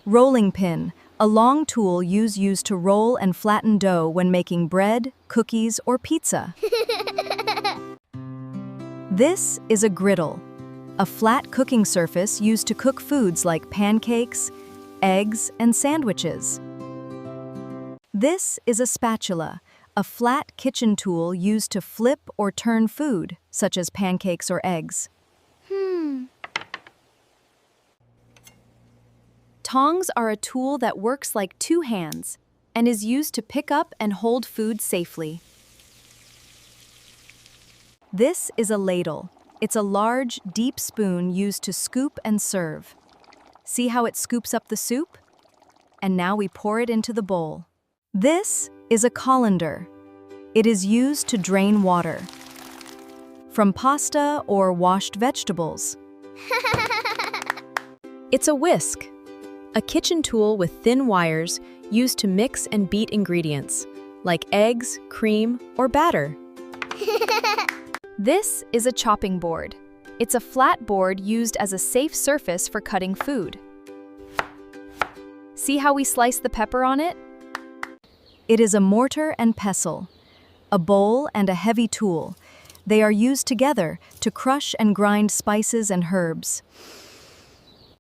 Rolling pin, a long tool used to roll and flatten dough when making bread, cookies, or pizza. This is a griddle, a flat cooking surface used to cook foods like pancakes, eggs, and sandwiches. This is a spatula, a flat kitchen tool used to flip or turn food, such as pancakes or eggs. Tongs are a tool that works like two hands and is used to pick up and hold food safely. This is a ladle. It's a large, deep spoon used to scoop and serve. See how it scoops up the soup? And now we pour it into the bowl. This is a colander. It is used to drain water from pasta or washed vegetables. It's a whisk, a kitchen tool with thin wires used to mix and beat ingredients, like eggs, cream, or batter. This is a chopping board. It's a flat board used as a safe surface for cutting food. See how we slice the pepper on it? It is a mortar and pestle, a bowl and a heavy tool. They are used together to crush and grind spices and herbs.